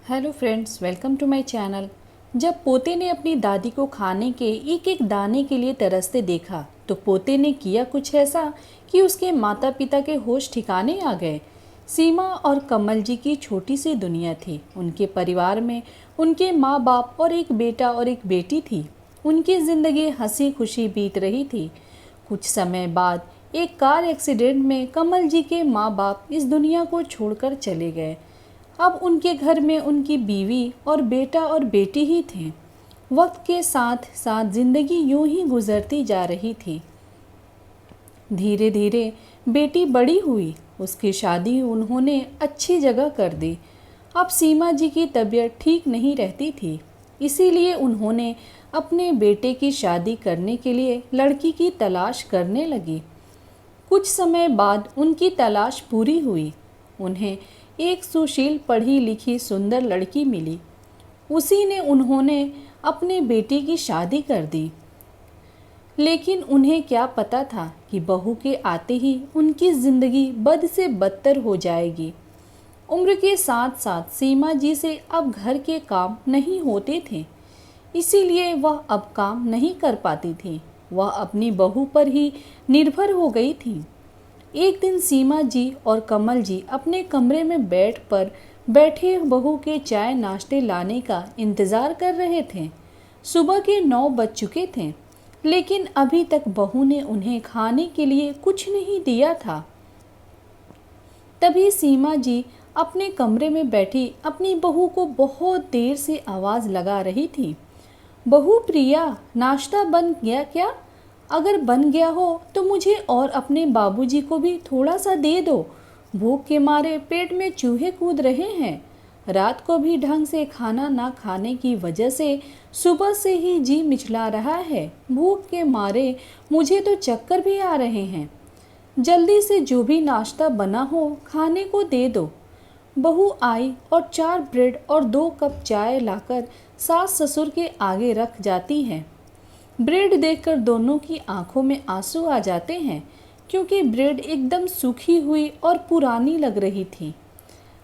Hello friends, welcome to my channel. जब पोते ने अपनी दादी को खाने के एक एक दाने के लिए तरसते देखा तो पोते ने किया कुछ ऐसा कि उसके माता पिता के होश ठिकाने आ गए। सीमा और कमल जी की छोटी सी दुनिया थी। उनके परिवार में उनके माँ बाप और एक बेटा और एक बेटी थी। उनकी ज़िंदगी हंसी खुशी बीत रही थी। कुछ समय बाद एक कार एक्सीडेंट में कमल जी के माँ बाप इस दुनिया को छोड़कर चले गए। अब उनके घर में उनकी बीवी और बेटा और बेटी ही थे। वक्त के साथ साथ जिंदगी यूं ही गुजरती जा रही थी। धीरे धीरे बेटी बड़ी हुई। उसकी शादी उन्होंने अच्छी जगह कर दी। अब सीमा जी की तबीयत ठीक नहीं रहती थी, इसीलिए उन्होंने अपने बेटे की शादी करने के लिए लड़की की तलाश करने लगी। कुछ समय बाद उनकी तलाश पूरी हुई। उन्हें एक सुशील पढ़ी लिखी सुंदर लड़की मिली। उसी ने उन्होंने अपने बेटे की शादी कर दी। लेकिन उन्हें क्या पता था कि बहू के आते ही उनकी ज़िंदगी बद से बदतर हो जाएगी। उम्र के साथ साथ सीमा जी से अब घर के काम नहीं होते थे, इसीलिए वह अब काम नहीं कर पाती थी। वह अपनी बहू पर ही निर्भर हो गई थी। एक दिन सीमा जी और कमल जी अपने कमरे में बैठे बहू के चाय नाश्ते लाने का इंतज़ार कर रहे थे। सुबह के 9 बज चुके थे, लेकिन अभी तक बहू ने उन्हें खाने के लिए कुछ नहीं दिया था। तभी सीमा जी अपने कमरे में बैठी अपनी बहू को बहुत देर से आवाज़ लगा रही थी। बहू प्रिया, नाश्ता बन गया क्या? अगर बन गया हो तो मुझे और अपने बाबूजी को भी थोड़ा सा दे दो। भूख के मारे पेट में चूहे कूद रहे हैं। रात को भी ढंग से खाना ना खाने की वजह से सुबह से ही जी मिचला रहा है। भूख के मारे मुझे तो चक्कर भी आ रहे हैं। जल्दी से जो भी नाश्ता बना हो खाने को दे दो। बहू आई और 4 ब्रेड और 2 कप चाय लाकर सास ससुर के आगे रख जाती है। ब्रेड देखकर दोनों की आंखों में आंसू आ जाते हैं, क्योंकि ब्रेड एकदम सूखी हुई और पुरानी लग रही थी।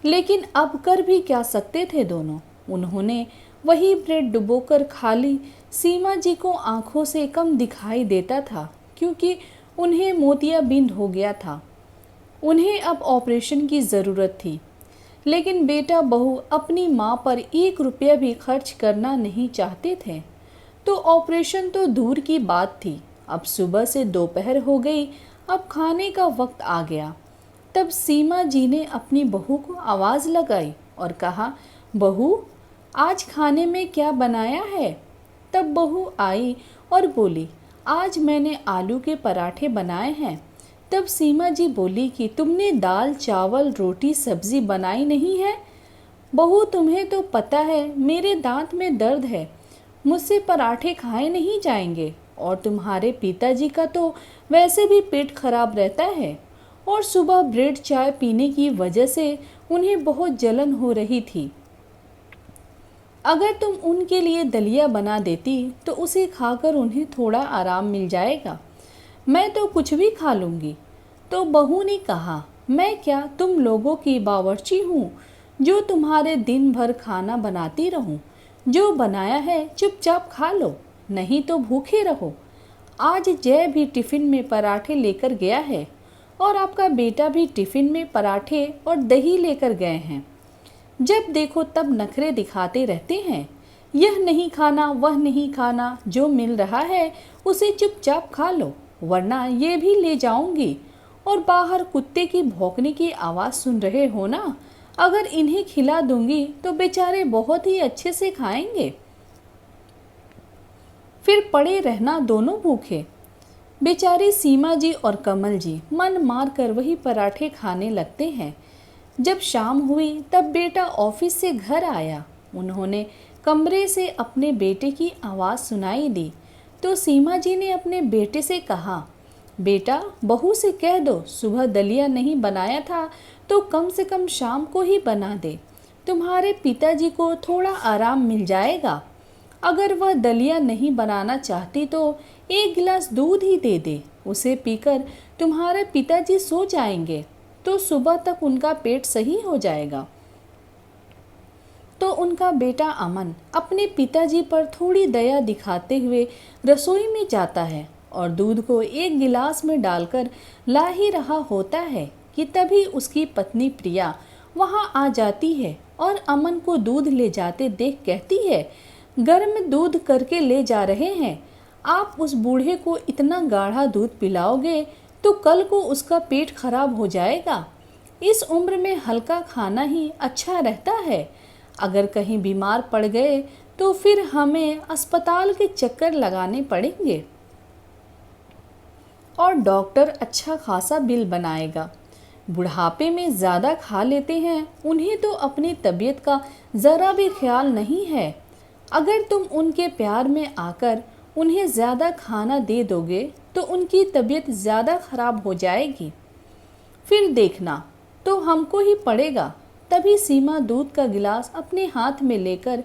लेकिन अब कर भी क्या सकते थे दोनों। उन्होंने वही ब्रेड डुबोकर खा ली। सीमा जी को आंखों से कम दिखाई देता था, क्योंकि उन्हें मोतियाबिंद हो गया था। उन्हें अब ऑपरेशन की ज़रूरत थी। लेकिन बेटा बहू अपनी माँ पर 1 रुपया भी खर्च करना नहीं चाहते थे। तो ऑपरेशन तो दूर की बात थी। अब सुबह से दोपहर हो गई। अब खाने का वक्त आ गया। तब सीमा जी ने अपनी बहू को आवाज़ लगाई और कहा, बहू, आज खाने में क्या बनाया है? तब बहू आई और बोली, आज मैंने आलू के पराठे बनाए हैं। तब सीमा जी बोली कि तुमने दाल चावल रोटी सब्जी बनाई नहीं है? बहू, तुम्हें तो पता है मेरे दांत में दर्द है, मुझसे पराठे खाए नहीं जाएंगे। और तुम्हारे पिताजी का तो वैसे भी पेट खराब रहता है, और सुबह ब्रेड चाय पीने की वजह से उन्हें बहुत जलन हो रही थी। अगर तुम उनके लिए दलिया बना देती तो उसे खाकर उन्हें थोड़ा आराम मिल जाएगा। मैं तो कुछ भी खा लूँगी। तो बहू ने कहा, मैं क्या तुम लोगों की बावर्ची हूँ जो तुम्हारे दिन भर खाना बनाती रहूँ? जो बनाया है चुपचाप खा लो, नहीं तो भूखे रहो। आज जय भी टिफ़िन में पराठे लेकर गया है, और आपका बेटा भी टिफ़िन में पराठे और दही लेकर गए हैं। जब देखो तब नखरे दिखाते रहते हैं। यह नहीं खाना वह नहीं खाना, जो मिल रहा है उसे चुपचाप खा लो, वरना ये भी ले जाऊंगी। और बाहर कुत्ते की भौंकने की आवाज़ सुन रहे हो ना? अगर इन्हें खिला दूंगी तो बेचारे बहुत ही अच्छे से खाएंगे, फिर पड़े रहना दोनों भूखे। बेचारी सीमा जी और कमल जी मन मार कर वही पराठे खाने लगते हैं। जब शाम हुई तब बेटा ऑफिस से घर आया। उन्होंने कमरे से अपने बेटे की आवाज़ सुनाई दी तो सीमा जी ने अपने बेटे से कहा, बेटा, बहू से कह दो सुबह दलिया नहीं बनाया था तो कम से कम शाम को ही बना दे। तुम्हारे पिताजी को थोड़ा आराम मिल जाएगा। अगर वह दलिया नहीं बनाना चाहती तो 1 गिलास दूध ही दे दे। उसे पीकर तुम्हारे पिताजी सो जाएंगे तो सुबह तक उनका पेट सही हो जाएगा। तो उनका बेटा अमन अपने पिताजी पर थोड़ी दया दिखाते हुए रसोई में जाता है और दूध को एक गिलास में डालकर ला ही रहा होता है कि तभी उसकी पत्नी प्रिया वहां आ जाती है और अमन को दूध ले जाते देख कहती है, गर्म दूध करके ले जा रहे हैं। आप उस बूढ़े को इतना गाढ़ा दूध पिलाओगे तो कल को उसका पेट खराब हो जाएगा। इस उम्र में हल्का खाना ही अच्छा रहता है। अगर कहीं बीमार पड़ गए तो फिर हमें अस्पताल के चक्कर लगाने पड़ेंगे और डॉक्टर अच्छा खासा बिल बनाएगा। बुढ़ापे में ज़्यादा खा लेते हैं, उन्हें तो अपनी तबीयत का ज़रा भी ख्याल नहीं है। अगर तुम उनके प्यार में आकर उन्हें ज़्यादा खाना दे दोगे तो उनकी तबीयत ज़्यादा खराब हो जाएगी, फिर देखना तो हमको ही पड़ेगा। तभी सीमा दूध का गिलास अपने हाथ में लेकर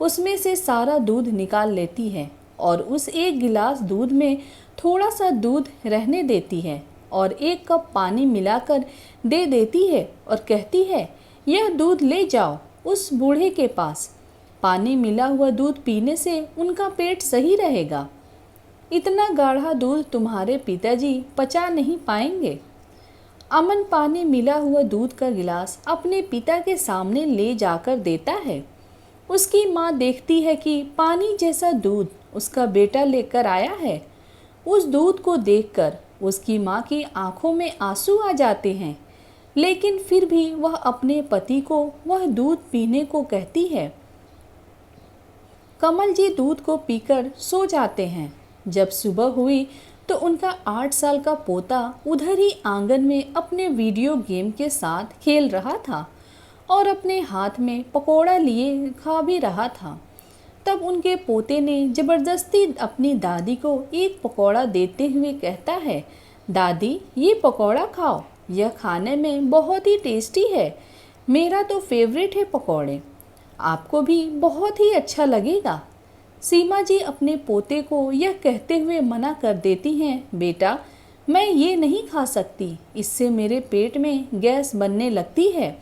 उसमें से सारा दूध निकाल लेती है और उस एक गिलास दूध में थोड़ा सा दूध रहने देती है और एक कप पानी मिलाकर दे देती है और कहती है, यह दूध ले जाओ उस बूढ़े के पास। पानी मिला हुआ दूध पीने से उनका पेट सही रहेगा। इतना गाढ़ा दूध तुम्हारे पिताजी पचा नहीं पाएंगे। अमन पानी मिला हुआ दूध का गिलास अपने पिता के सामने ले जाकर देता है। उसकी माँ देखती है कि पानी जैसा दूध उसका बेटा लेकर आया है। उस दूध को देखकर उसकी माँ की आंखों में आंसू आ जाते हैं, लेकिन फिर भी वह अपने पति को वह दूध पीने को कहती है। कमल जी दूध को पीकर सो जाते हैं। जब सुबह हुई तो उनका 8 साल का पोता उधर ही आंगन में अपने वीडियो गेम के साथ खेल रहा था और अपने हाथ में पकोड़ा लिए खा भी रहा था। तब उनके पोते ने ज़बरदस्ती अपनी दादी को एक पकोड़ा देते हुए कहता है, दादी ये पकोड़ा खाओ, यह खाने में बहुत ही टेस्टी है। मेरा तो फेवरेट है पकोड़े, आपको भी बहुत ही अच्छा लगेगा। सीमा जी अपने पोते को यह कहते हुए मना कर देती हैं, बेटा मैं ये नहीं खा सकती, इससे मेरे पेट में गैस बनने लगती है,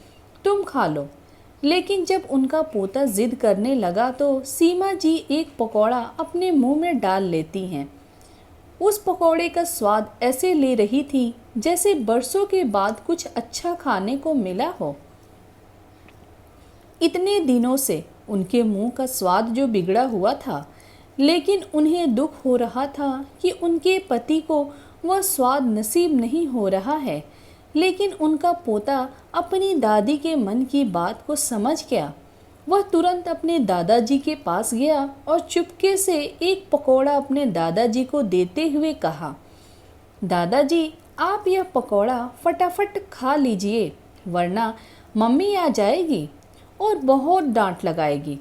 तुम खा लो। लेकिन जब उनका पोता जिद करने लगा तो सीमा जी एक पकौड़ा अपने मुंह में डाल लेती हैं। उस पकौड़े का स्वाद ऐसे ले रही थी जैसे बरसों के बाद कुछ अच्छा खाने को मिला हो। इतने दिनों से उनके मुंह का स्वाद जो बिगड़ा हुआ था, लेकिन उन्हें दुख हो रहा था कि उनके पति को वह स्वाद नसीब नहीं हो रहा है। लेकिन उनका पोता अपनी दादी के मन की बात को समझ गया। वह तुरंत अपने दादाजी के पास गया और चुपके से एक पकौड़ा अपने दादाजी को देते हुए कहा, दादाजी आप यह पकौड़ा फटाफट खा लीजिए, वरना मम्मी आ जाएगी और बहुत डांट लगाएगी।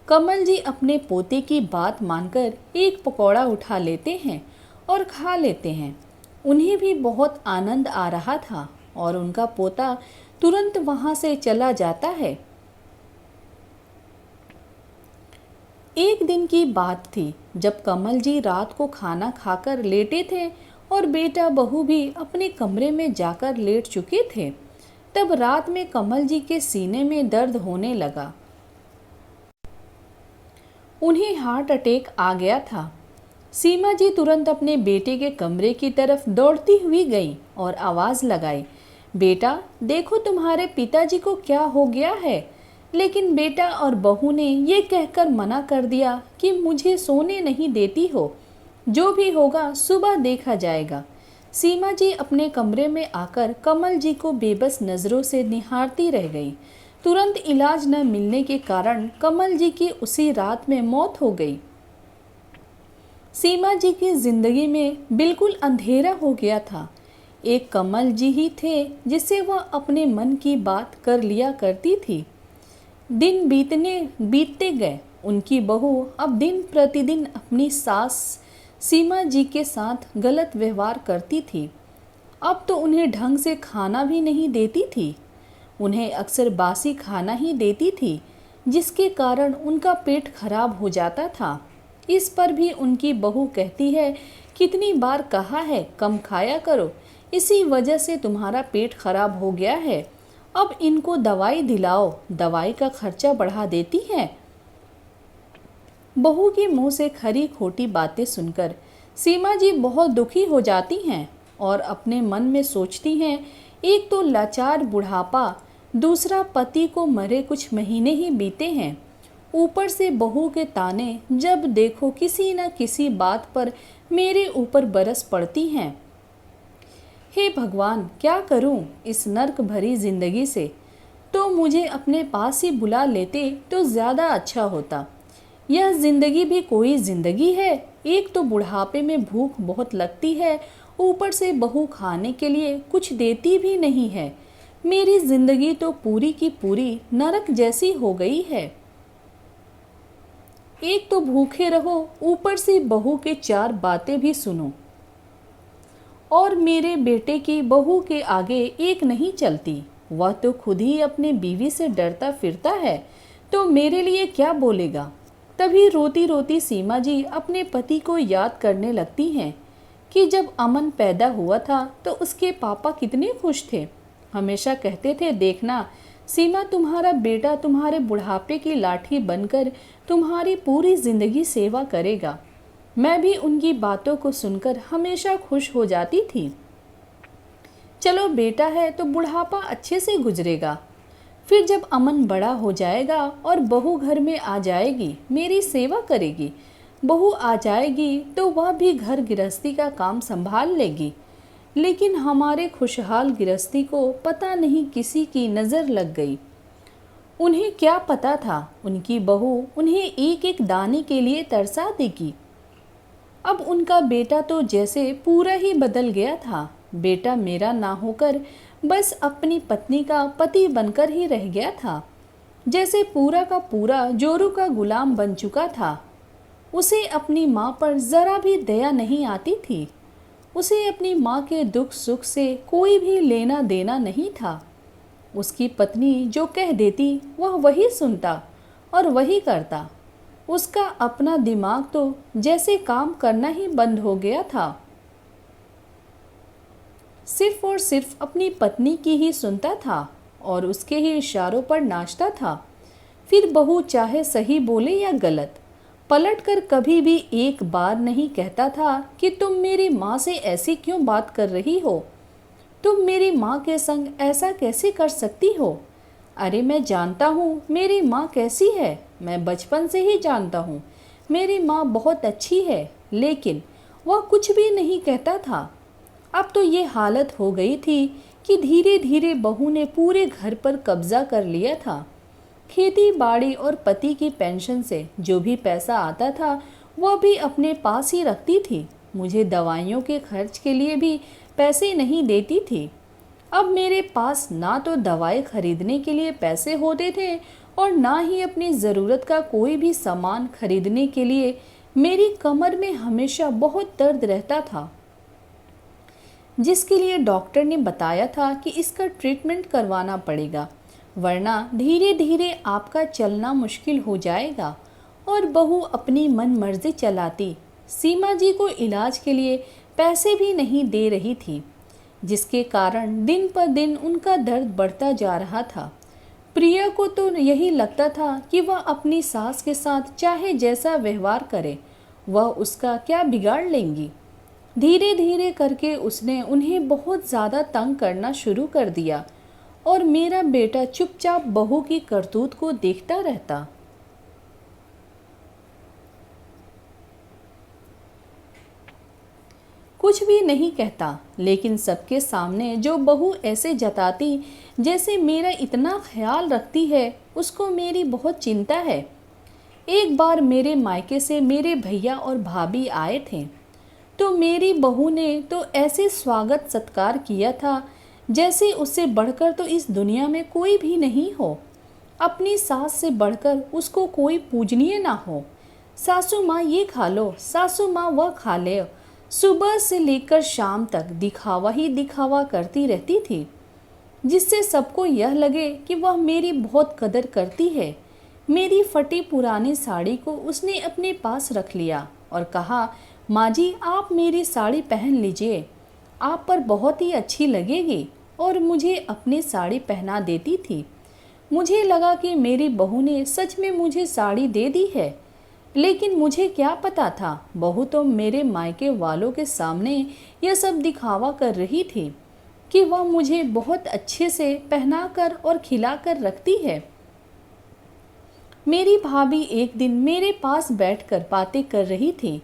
कमल जी अपने पोते की बात मानकर एक पकौड़ा उठा लेते हैं और खा लेते हैं। उन्हें भी बहुत आनंद आ रहा था और उनका पोता तुरंत वहां से चला जाता है। एक दिन की बात थी जब कमल जी रात को खाना खाकर लेटे थे और बेटा बहू भी अपने कमरे में जाकर लेट चुके थे। तब रात में कमल जी के सीने में दर्द होने लगा। उन्हें हार्ट अटैक आ गया था। सीमा जी तुरंत अपने बेटे के कमरे की तरफ दौड़ती हुई गई और आवाज़ लगाई, बेटा देखो तुम्हारे पिताजी को क्या हो गया है। लेकिन बेटा और बहू ने ये कहकर मना कर दिया कि मुझे सोने नहीं देती हो, जो भी होगा सुबह देखा जाएगा। सीमा जी अपने कमरे में आकर कमल जी को बेबस नज़रों से निहारती रह गई। तुरंत इलाज न मिलने के कारण कमल जी की उसी रात में मौत हो गई। सीमा जी की जिंदगी में बिल्कुल अंधेरा हो गया था। एक कमल जी ही थे जिसे वह अपने मन की बात कर लिया करती थी। दिन बीतते गए। उनकी बहू अब दिन प्रतिदिन अपनी सास सीमा जी के साथ गलत व्यवहार करती थी। अब तो उन्हें ढंग से खाना भी नहीं देती थी। उन्हें अक्सर बासी खाना ही देती थी, जिसके कारण उनका पेट खराब हो जाता था। इस पर भी उनकी बहू कहती है, कितनी बार कहा है कम खाया करो, इसी वजह से तुम्हारा पेट खराब हो गया है। अब इनको दवाई दिलाओ, दवाई का खर्चा बढ़ा देती है। बहू के मुंह से खरी खोटी बातें सुनकर सीमा जी बहुत दुखी हो जाती हैं और अपने मन में सोचती हैं, एक तो लाचार बुढ़ापा, दूसरा पति को मरे कुछ महीने ही बीते हैं, ऊपर से बहू के ताने जब देखो किसी न किसी बात पर मेरे ऊपर बरस पड़ती हैं। हे भगवान, क्या करूं इस नर्क भरी जिंदगी से? तो मुझे अपने पास ही बुला लेते तो ज़्यादा अच्छा होता। यह जिंदगी भी कोई जिंदगी है? एक तो बुढ़ापे में भूख बहुत लगती है, ऊपर से बहू खाने के लिए कुछ देती भी नहीं है। मेरी जिंदगी तो पूरी की पूरी नरक जैसी हो गई है। एक तो भूखे रहो, ऊपर से बहू के चार बातें भी सुनो। और मेरे बेटे की बहू के आगे एक नहीं चलती। वह तो खुद ही अपने बीवी से डरता फिरता है, तो मेरे लिए क्या बोलेगा? तभी रोती रोती सीमा जी अपने पति को याद करने लगती हैं कि जब अमन पैदा हुआ था तो उसके पापा कितने खुश थे। हमेशा कहते थे, देखना सीमा, तुम्हारा बेटा तुम्हारे बुढ़ापे की लाठी बनकर तुम्हारी पूरी जिंदगी सेवा करेगा। मैं भी उनकी बातों को सुनकर हमेशा खुश हो जाती थी। चलो बेटा है तो बुढ़ापा अच्छे से गुजरेगा, फिर जब अमन बड़ा हो जाएगा और बहू घर में आ जाएगी, मेरी सेवा करेगी। बहू आ जाएगी तो वह भी घर गृहस्थी का काम संभाल लेगी। लेकिन हमारे खुशहाल गृहस्थी को पता नहीं किसी की नज़र लग गई। उन्हें क्या पता था उनकी बहू उन्हें एक एक दाने के लिए तरसा देगी। अब उनका बेटा तो जैसे पूरा ही बदल गया था। बेटा मेरा ना होकर बस अपनी पत्नी का पति बनकर ही रह गया था, जैसे पूरा का पूरा जोरू का गुलाम बन चुका था। उसे अपनी माँ पर ज़रा भी दया नहीं आती थी। उसे अपनी माँ के दुख सुख से कोई भी लेना देना नहीं था। उसकी पत्नी जो कह देती वह वही सुनता और वही करता। उसका अपना दिमाग तो जैसे काम करना ही बंद हो गया था। सिर्फ और सिर्फ अपनी पत्नी की ही सुनता था और उसके ही इशारों पर नाचता था। फिर बहू चाहे सही बोले या गलत, पलट कर कभी भी एक बार नहीं कहता था कि तुम मेरी माँ से ऐसी क्यों बात कर रही हो, तुम मेरी माँ के संग ऐसा कैसे कर सकती हो। अरे मैं जानता हूँ मेरी माँ कैसी है, मैं बचपन से ही जानता हूँ मेरी माँ बहुत अच्छी है। लेकिन वह कुछ भी नहीं कहता था। अब तो ये हालत हो गई थी कि धीरे धीरे बहू ने पूरे घर पर कब्जा कर लिया था। खेती बाड़ी और पति की पेंशन से जो भी पैसा आता था वह भी अपने पास ही रखती थी। मुझे दवाइयों के खर्च के लिए भी पैसे नहीं देती थी। अब मेरे पास ना तो दवाई खरीदने के लिए पैसे होते थे और ना ही अपनी ज़रूरत का कोई भी सामान खरीदने के लिए। मेरी कमर में हमेशा बहुत दर्द रहता था, जिसके लिए डॉक्टर ने बताया था कि इसका ट्रीटमेंट करवाना पड़ेगा, वरना धीरे धीरे आपका चलना मुश्किल हो जाएगा। और बहू अपनी मन मर्जी चलाती। सीमा जी को इलाज के लिए पैसे भी नहीं दे रही थी, जिसके कारण दिन पर दिन उनका दर्द बढ़ता जा रहा था। प्रिया को तो यही लगता था कि वह अपनी सास के साथ चाहे जैसा व्यवहार करे, वह उसका क्या बिगाड़ लेंगी। धीरे धीरे करके उसने उन्हें बहुत ज़्यादा तंग करना शुरू कर दिया और मेरा बेटा चुपचाप बहू की करतूत को देखता रहता। कुछ भी नहीं कहता, लेकिन सबके सामने जो बहू ऐसे जताती जैसे मेरा इतना ख्याल रखती है, उसको मेरी बहुत चिंता है। एक बार मेरे मायके से मेरे भैया और भाभी आए थे, तो मेरी बहू ने तो ऐसे स्वागत सत्कार किया था जैसे उससे बढ़कर तो इस दुनिया में कोई भी नहीं हो। अपनी सास से बढ़कर उसको कोई पूजनीय ना हो। सासू माँ ये खा लो, सासू माँ वह खा ले, सुबह से लेकर शाम तक दिखावा ही दिखावा करती रहती थी, जिससे सबको यह लगे कि वह मेरी बहुत कदर करती है। मेरी फटी पुरानी साड़ी को उसने अपने पास रख लिया और कहा, माँ जी आप मेरी साड़ी पहन लीजिए, आप पर बहुत ही अच्छी लगेगी। और मुझे अपनी साड़ी पहना देती थी। मुझे लगा कि मेरी बहू ने सच में मुझे साड़ी दे दी है, लेकिन मुझे क्या पता था, बहू तो मेरे मायके वालों के सामने यह सब दिखावा कर रही थी कि वह मुझे बहुत अच्छे से पहनाकर और खिलाकर रखती है। मेरी भाभी एक दिन मेरे पास बैठकर बातें कर रही थी।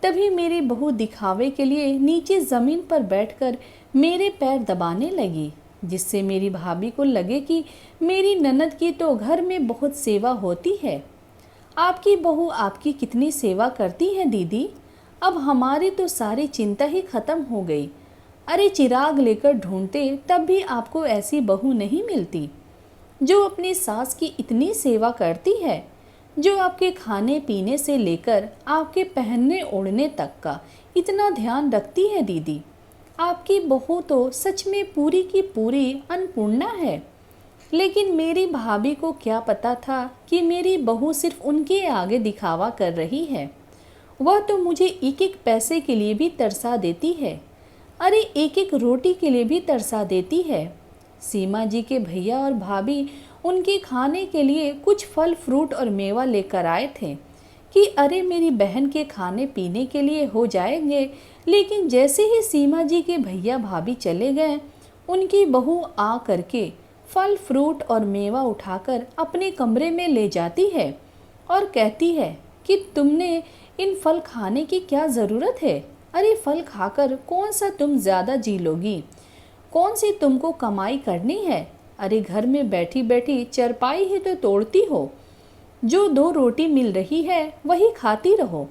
तभी मेरी बहू दिखावे के लिए नीचे ज़मीन पर बैठकर मेरे पैर दबाने लगी, जिससे मेरी भाभी को लगे कि मेरी ननद की तो घर में बहुत सेवा होती है। आपकी बहू आपकी कितनी सेवा करती है दीदी, अब हमारी तो सारी चिंता ही खत्म हो गई। अरे चिराग लेकर ढूंढते तब भी आपको ऐसी बहू नहीं मिलती जो अपनी सास की इतनी सेवा करती है, जो आपके खाने पीने से लेकर आपके पहनने ओढ़ने तक का इतना ध्यान रखती है दीदी। आपकी बहू तो सच में पूरी की पूरी अन्नपूर्णा है। लेकिन मेरी भाभी को क्या पता था कि मेरी बहू सिर्फ उनके आगे दिखावा कर रही है। वह तो मुझे एक एक पैसे के लिए भी तरसा देती है, अरे एक एक रोटी के लिए भी तरसा देती है। सीमा जी के भैया और भाभी उनके खाने के लिए कुछ फल फ्रूट और मेवा लेकर आए थे कि अरे मेरी बहन के खाने पीने के लिए हो जाएंगे। लेकिन जैसे ही सीमा जी के भैया भाभी चले गए, उनकी बहू आ करके फल फ्रूट और मेवा उठाकर अपने कमरे में ले जाती है और कहती है कि तुमने इन फल खाने की क्या ज़रूरत है, अरे फल खाकर कौन सा तुम ज़्यादा जी लोगी, कौन सी तुमको कमाई करनी है, अरे घर में बैठी बैठी चरपाई ही तो तोड़ती हो, जो 2 रोटी मिल रही है वही खाती रहो,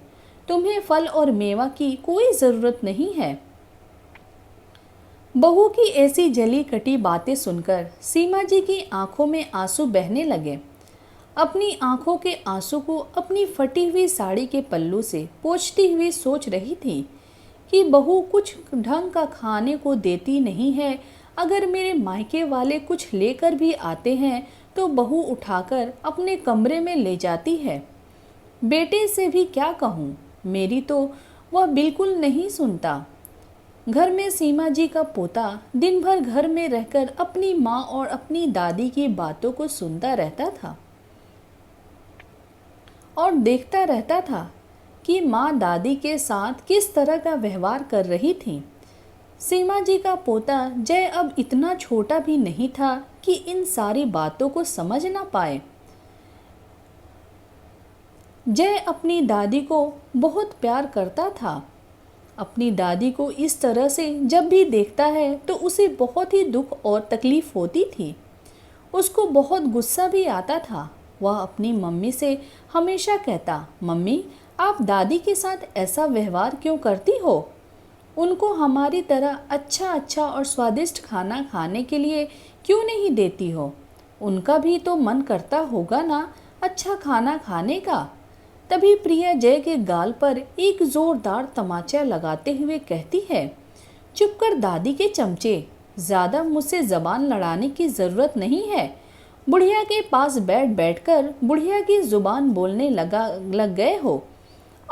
तुम्हें फल और मेवा की कोई ज़रूरत नहीं है। बहू की ऐसी जली कटी बातें सुनकर सीमा जी की आंखों में आंसू बहने लगे। अपनी आंखों के आंसू को अपनी फटी हुई साड़ी के पल्लू से पोंछती हुई सोच रही थी कि बहू कुछ ढंग का खाने को देती नहीं है। अगर मेरे मायके वाले कुछ लेकर भी आते हैं तो बहू उठाकर अपने कमरे में ले जाती है। बेटे से भी क्या कहूँ, मेरी तो वह बिल्कुल नहीं सुनता। घर में सीमा जी का पोता दिन भर घर में रहकर अपनी माँ और अपनी दादी की बातों को सुनता रहता था और देखता रहता था कि माँ दादी के साथ किस तरह का व्यवहार कर रही थी। सीमा जी का पोता जय अब इतना छोटा भी नहीं था कि इन सारी बातों को समझ ना पाए। जय अपनी दादी को बहुत प्यार करता था। अपनी दादी को इस तरह से जब भी देखता है तो उसे बहुत ही दुख और तकलीफ होती थी। उसको बहुत गुस्सा भी आता था। वह अपनी मम्मी से हमेशा कहता, मम्मी आप दादी के साथ ऐसा व्यवहार क्यों करती हो? उनको हमारी तरह अच्छा अच्छा और स्वादिष्ट खाना खाने के लिए क्यों नहीं देती हो? उनका भी तो मन करता होगा ना अच्छा खाना खाने का। तभी प्रिया जय के गाल पर एक जोरदार तमाचा लगाते हुए कहती है, चुप कर दादी के चमचे, ज़्यादा मुझसे ज़बान लड़ाने की ज़रूरत नहीं है। बुढ़िया के पास बैठकर बुढ़िया की ज़ुबान बोलने लग गए हो।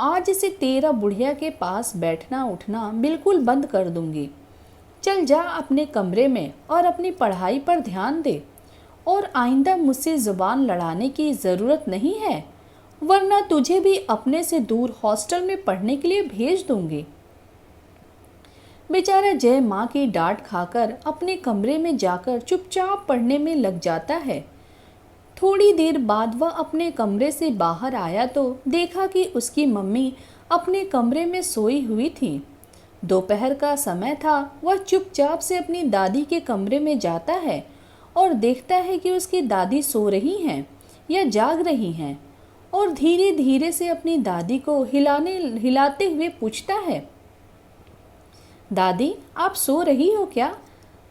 आज से तेरा बुढ़िया के पास बैठना उठना बिल्कुल बंद कर दूंगी। चल जा अपने कमरे में और अपनी पढ़ाई पर ध्यान दे, और आइंदा मुझसे ज़ुबान लड़ाने की ज़रूरत नहीं है, वरना तुझे भी अपने से दूर हॉस्टल में पढ़ने के लिए भेज दूंगी। बेचारा जय माँ की डांट खाकर अपने कमरे में जाकर चुपचाप पढ़ने में लग जाता है। थोड़ी देर बाद वह अपने कमरे से बाहर आया तो देखा कि उसकी मम्मी अपने कमरे में सोई हुई थी। दोपहर का समय था। वह चुपचाप से अपनी दादी के कमरे में जाता है और देखता है कि उसकी दादी सो रही हैं या जाग रही हैं, और धीरे धीरे से अपनी दादी को हिलाते हुए पूछता है, दादी आप सो रही हो क्या?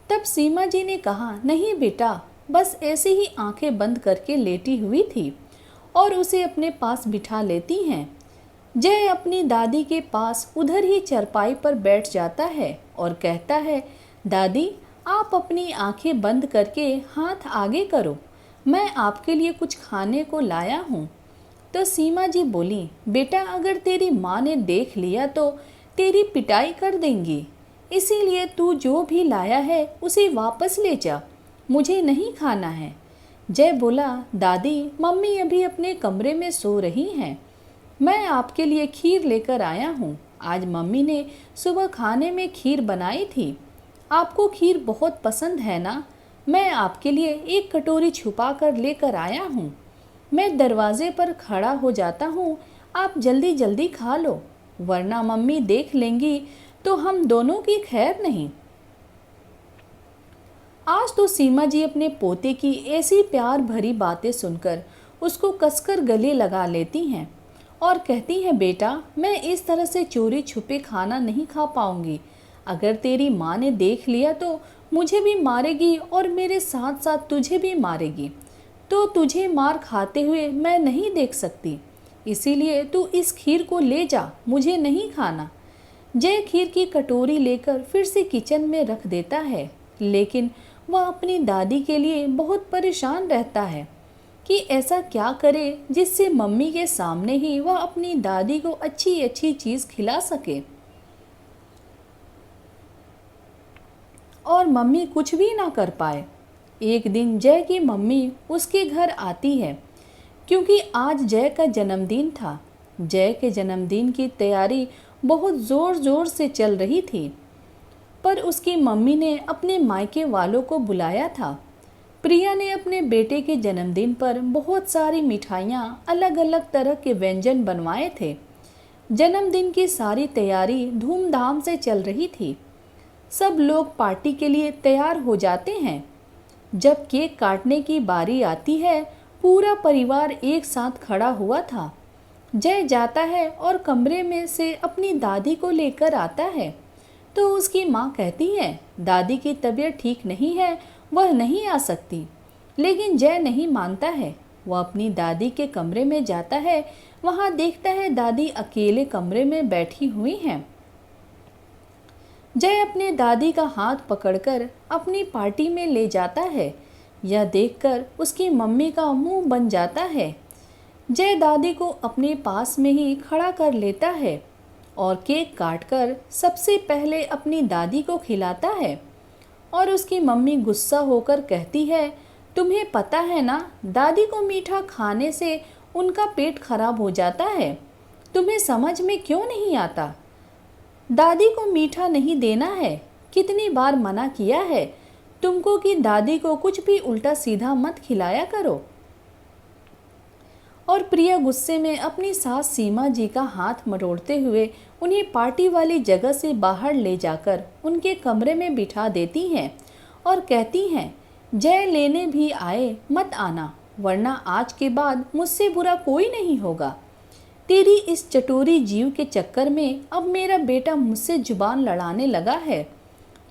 तब सीमा जी ने कहा, नहीं बेटा, बस ऐसे ही आंखें बंद करके लेटी हुई थी, और उसे अपने पास बिठा लेती हैं। जय अपनी दादी के पास उधर ही चरपाई पर बैठ जाता है और कहता है, दादी आप अपनी आंखें बंद करके हाथ आगे करो, मैं आपके लिए कुछ खाने को लाया हूँ। तो सीमा जी बोली, बेटा अगर तेरी माँ ने देख लिया तो तेरी पिटाई कर देंगी, इसीलिए तू जो भी लाया है उसे वापस ले जा, मुझे नहीं खाना है। जय बोला, दादी मम्मी अभी अपने कमरे में सो रही हैं, मैं आपके लिए खीर लेकर आया हूँ। आज मम्मी ने सुबह खाने में खीर बनाई थी, आपको खीर बहुत पसंद है ना, मैं आपके लिए एक कटोरी छुपा कर लेकर आया हूँ। मैं दरवाजे पर खड़ा हो जाता हूँ, आप जल्दी जल्दी खा लो, वरना मम्मी देख लेंगी तो हम दोनों की खैर नहीं। आज तो सीमा जी अपने पोते की ऐसी प्यार भरी बातें सुनकर उसको कसकर गले लगा लेती हैं और कहती हैं, बेटा मैं इस तरह से चोरी छुपे खाना नहीं खा पाऊंगी, अगर तेरी माँ ने देख लिया तो मुझे भी मारेगी और मेरे साथ साथ तुझे भी मारेगी, तो तुझे मार खाते हुए मैं नहीं देख सकती, इसीलिए तू इस खीर को ले जा, मुझे नहीं खाना। जय खीर की कटोरी लेकर फिर से किचन में रख देता है, लेकिन वह अपनी दादी के लिए बहुत परेशान रहता है कि ऐसा क्या करे जिससे मम्मी के सामने ही वह अपनी दादी को अच्छी अच्छी चीज़ खिला सके और मम्मी कुछ भी ना कर पाए। एक दिन जय की मम्मी उसके घर आती है क्योंकि आज जय का जन्मदिन था। जय के जन्मदिन की तैयारी बहुत ज़ोर ज़ोर से चल रही थी, पर उसकी मम्मी ने अपने मायके वालों को बुलाया था। प्रिया ने अपने बेटे के जन्मदिन पर बहुत सारी मिठाइयाँ, अलग अलग तरह के व्यंजन बनवाए थे। जन्मदिन की सारी तैयारी धूमधाम से चल रही थी। सब लोग पार्टी के लिए तैयार हो जाते हैं। जब केक काटने की बारी आती है, पूरा परिवार एक साथ खड़ा हुआ था। जय जाता है और कमरे में से अपनी दादी को लेकर आता है, तो उसकी माँ कहती है, दादी की तबीयत ठीक नहीं है, वह नहीं आ सकती। लेकिन जय नहीं मानता है, वह अपनी दादी के कमरे में जाता है। वहाँ देखता है दादी अकेले कमरे में बैठी हुई हैं। जय अपने दादी का हाथ पकड़कर अपनी पार्टी में ले जाता है। यह देखकर उसकी मम्मी का मुंह बन जाता है। जय दादी को अपने पास में ही खड़ा कर लेता है और केक काटकर सबसे पहले अपनी दादी को खिलाता है और उसकी मम्मी गुस्सा होकर कहती है, तुम्हें पता है ना, दादी को मीठा खाने से उनका पेट खराब हो जाता है, तुम्हें समझ में क्यों नहीं आता? दादी को मीठा नहीं देना है, कितनी बार मना किया है तुमको कि दादी को कुछ भी उल्टा सीधा मत खिलाया करो। और प्रिया गुस्से में अपनी सास सीमा जी का हाथ मरोड़ते हुए उन्हें पार्टी वाली जगह से बाहर ले जाकर उनके कमरे में बिठा देती हैं और कहती हैं, जय लेने भी आए मत आना, वरना आज के बाद मुझसे बुरा कोई नहीं होगा। तेरी इस चटोरी जीव के चक्कर में अब मेरा बेटा मुझसे जुबान लड़ाने लगा है,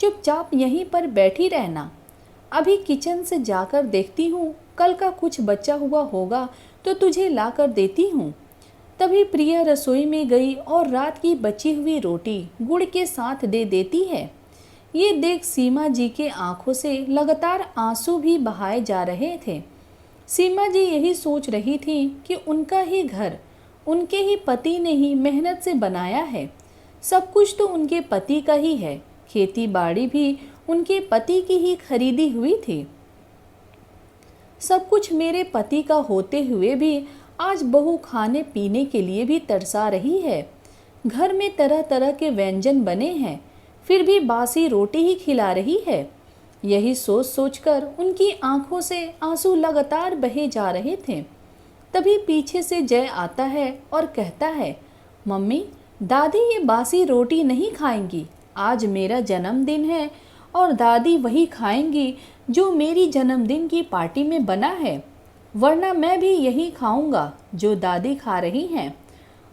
चुपचाप यहीं पर बैठी रहना। अभी किचन से जाकर देखती हूँ, कल का कुछ बचा हुआ होगा तो तुझे ला कर देती हूँ। तभी प्रिया रसोई में गई और रात की बची हुई रोटी गुड़ के साथ दे देती है। ये देख सीमा जी के आंखों से लगातार आंसू भी बहाए जा रहे थे। सीमा जी यही सोच रही थी कि उनका ही घर उनके ही पति ने ही मेहनत से बनाया है, सब कुछ तो उनके पति का ही है, खेती बाड़ी भी उनके पति की ही खरीदी हुई थी। सब कुछ मेरे पति का होते हुए भी आज बहू खाने पीने के लिए भी तरसा रही है। घर में तरह तरह के व्यंजन बने हैं, फिर भी बासी रोटी ही खिला रही है। यही सोच सोचकर उनकी आंखों से आंसू लगातार बहे जा रहे थे। तभी पीछे से जय आता है और कहता है, मम्मी दादी ये बासी रोटी नहीं खाएंगी, आज मेरा जन्मदिन है और दादी वही खाएंगी जो मेरी जन्मदिन की पार्टी में बना है, वरना मैं भी यही खाऊंगा जो दादी खा रही हैं।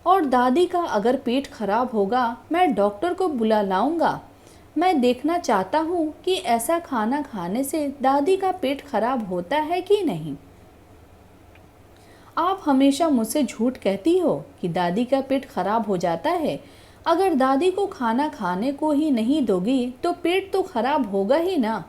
और दादी का अगर पेट खराब होगा मैं डॉक्टर को बुला लाऊंगा। मैं देखना चाहता हूँ कि ऐसा खाना खाने से दादी का पेट खराब होता है कि नहीं। आप हमेशा मुझसे झूठ कहती हो कि दादी का पेट खराब हो जाता है। अगर दादी को खाना खाने को ही नहीं दोगी तो पेट तो खराब होगा ही ना।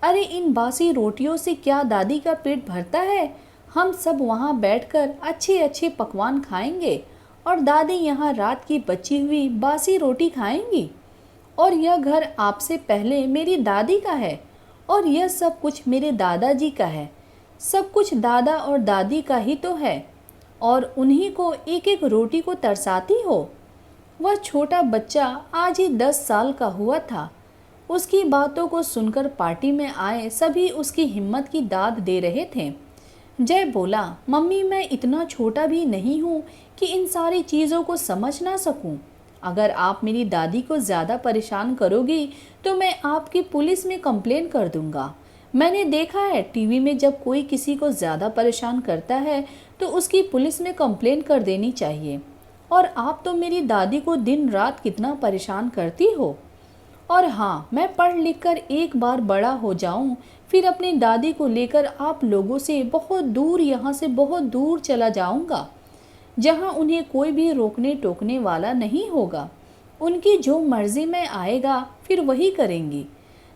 अरे इन बासी रोटियों से क्या दादी का पेट भरता है? हम सब वहाँ बैठकर अच्छे अच्छे पकवान खाएंगे और दादी यहाँ रात की बची हुई बासी रोटी खाएंगी। और यह घर आपसे पहले मेरी दादी का है, और यह सब कुछ मेरे दादाजी का है। सब कुछ दादा और दादी का ही तो है, और उन्हीं को एक एक रोटी को तरसाती हो। वह छोटा बच्चा आज ही 10 साल का हुआ था। उसकी बातों को सुनकर पार्टी में आए सभी उसकी हिम्मत की दाद दे रहे थे। जय बोला, मम्मी मैं इतना छोटा भी नहीं हूँ कि इन सारी चीज़ों को समझ ना सकूँ। अगर आप मेरी दादी को ज़्यादा परेशान करोगी तो मैं आपकी पुलिस में कंप्लेन कर दूँगा। मैंने देखा है टीवी में जब कोई किसी को ज़्यादा परेशान करता है तो उसकी पुलिस में कंप्लेन कर देनी चाहिए। और आप तो मेरी दादी को दिन रात कितना परेशान करती हो। और हाँ, मैं पढ़ लिख कर एक बार बड़ा हो जाऊं, फिर अपनी दादी को लेकर आप लोगों से बहुत दूर, यहाँ से बहुत दूर चला जाऊंगा, जहाँ उन्हें कोई भी रोकने टोकने वाला नहीं होगा। उनकी जो मर्जी में आएगा फिर वही करेंगी।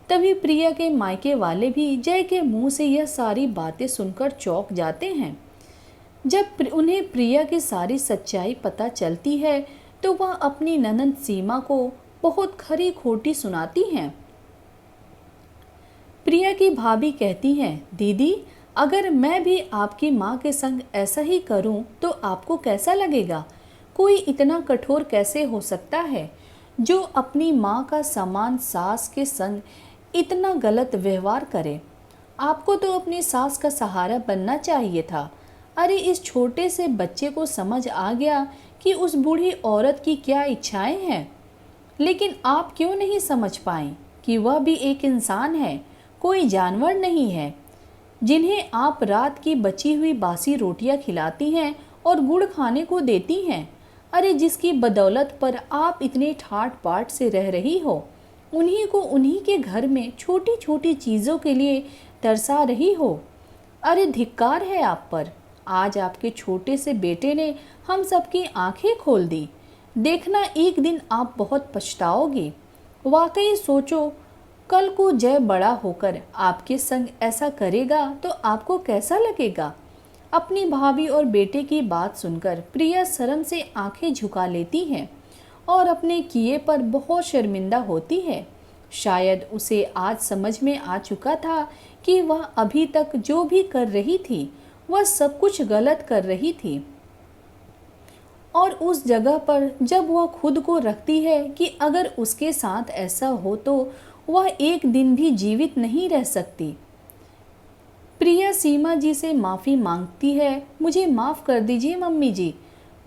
तभी प्रिया के मायके वाले भी जय के मुंह से यह सारी बातें सुनकर चौंक जाते हैं। जब उन्हें प्रिया की सारी सच्चाई पता चलती है तो वह अपनी ननद सीमा को बहुत खरी खोटी सुनाती हैं। प्रिया की भाभी कहती हैं, दीदी अगर मैं भी आपकी माँ के संग ऐसा ही करूं तो आपको कैसा लगेगा? कोई इतना कठोर कैसे हो सकता है जो अपनी माँ का समान सास के संग इतना गलत व्यवहार करे? आपको तो अपनी सास का सहारा बनना चाहिए था। अरे इस छोटे से बच्चे को समझ आ गया कि उस बूढ़ी औरत की क्या इच्छाएं हैं, लेकिन आप क्यों नहीं समझ पाए कि वह भी एक इंसान है, कोई जानवर नहीं है, जिन्हें आप रात की बची हुई बासी रोटियां खिलाती हैं और गुड़ खाने को देती हैं। अरे जिसकी बदौलत पर आप इतने ठाट बाट से रह रही हो, उन्हीं को उन्हीं के घर में छोटी छोटी चीज़ों के लिए तरसा रही हो। अरे धिक्कार है आप पर। आज आपके छोटे से बेटे ने हम सबकी आंखें खोल दी। देखना एक दिन आप बहुत पछताओगे। वाकई सोचो, कल को जय बड़ा होकर आपके संग ऐसा करेगा तो आपको कैसा लगेगा? अपनी भाभी और बेटे की बात सुनकर प्रिया शर्म से आंखें झुका लेती है और अपने किए पर बहुत शर्मिंदा होती है। शायद उसे आज समझ में आ चुका था कि वह अभी तक जो भी कर रही थी वह सब कुछ गलत कर रही थी। और उस जगह पर जब वह खुद को रखती है कि अगर उसके साथ ऐसा हो तो वह एक दिन भी जीवित नहीं रह सकती। प्रिया सीमा जी से माफ़ी मांगती है, मुझे माफ़ कर दीजिए मम्मी जी,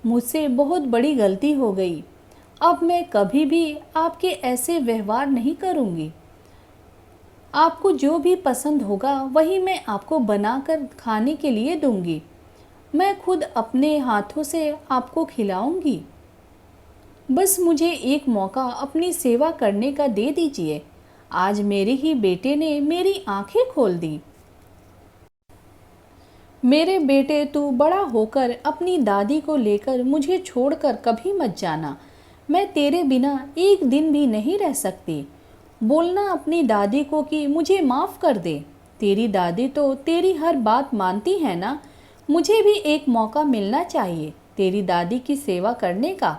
मुझसे बहुत बड़ी गलती हो गई। अब मैं कभी भी आपके ऐसे व्यवहार नहीं करूँगी। आपको जो भी पसंद होगा वही मैं आपको बनाकर खाने के लिए दूंगी। मैं खुद अपने हाथों से आपको खिलाऊंगी। बस मुझे एक मौका अपनी सेवा करने का दे दीजिए। आज मेरे ही बेटे ने मेरी आंखें खोल दी। मेरे बेटे, तू बड़ा होकर अपनी दादी को लेकर मुझे छोड़कर कभी मत जाना। मैं तेरे बिना एक दिन भी नहीं रह सकती। बोलना अपनी दादी को कि मुझे माफ़ कर दे। तेरी दादी तो तेरी हर बात मानती है ना। मुझे भी एक मौका मिलना चाहिए तेरी दादी की सेवा करने का।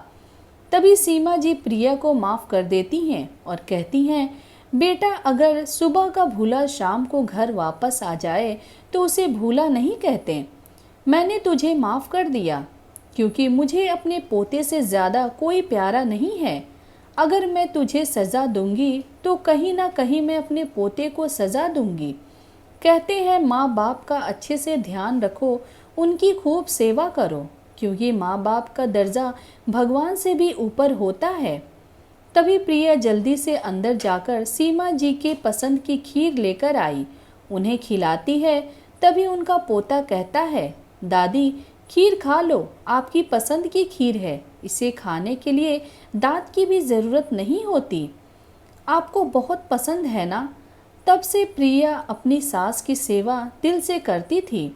तभी सीमा जी प्रिया को माफ़ कर देती हैं और कहती हैं, बेटा अगर सुबह का भूला शाम को घर वापस आ जाए तो उसे भूला नहीं कहते। मैंने तुझे माफ़ कर दिया क्योंकि मुझे अपने पोते से ज़्यादा कोई प्यारा नहीं है। अगर मैं तुझे सज़ा दूंगी तो कहीं ना कहीं मैं अपने पोते को सज़ा दूंगी। कहते हैं माँ बाप का अच्छे से ध्यान रखो, उनकी खूब सेवा करो, क्योंकि माँ बाप का दर्जा भगवान से भी ऊपर होता है। तभी प्रिया जल्दी से अंदर जाकर सीमा जी के पसंद की खीर लेकर आई, उन्हें खिलाती है। तभी उनका पोता कहता है, दादी खीर खा लो, आपकी पसंद की खीर है, इसे खाने के लिए दांत की भी ज़रूरत नहीं होती। आपको बहुत पसंद है ना। तब से प्रिया अपनी सास की सेवा दिल से करती थी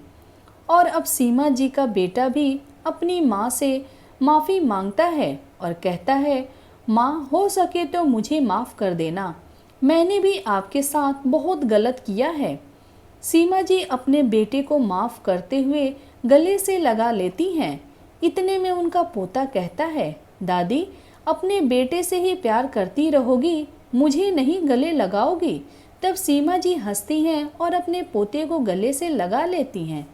और अब सीमा जी का बेटा भी अपनी माँ से माफ़ी मांगता है और कहता है, माँ हो सके तो मुझे माफ़ कर देना, मैंने भी आपके साथ बहुत गलत किया है। सीमा जी अपने बेटे को माफ़ करते हुए गले से लगा लेती हैं। इतने में उनका पोता कहता है, दादी अपने बेटे से ही प्यार करती रहोगी मुझे नहीं गले लगाओगी? तब सीमा जी हंसती हैं और अपने पोते को गले से लगा लेती हैं।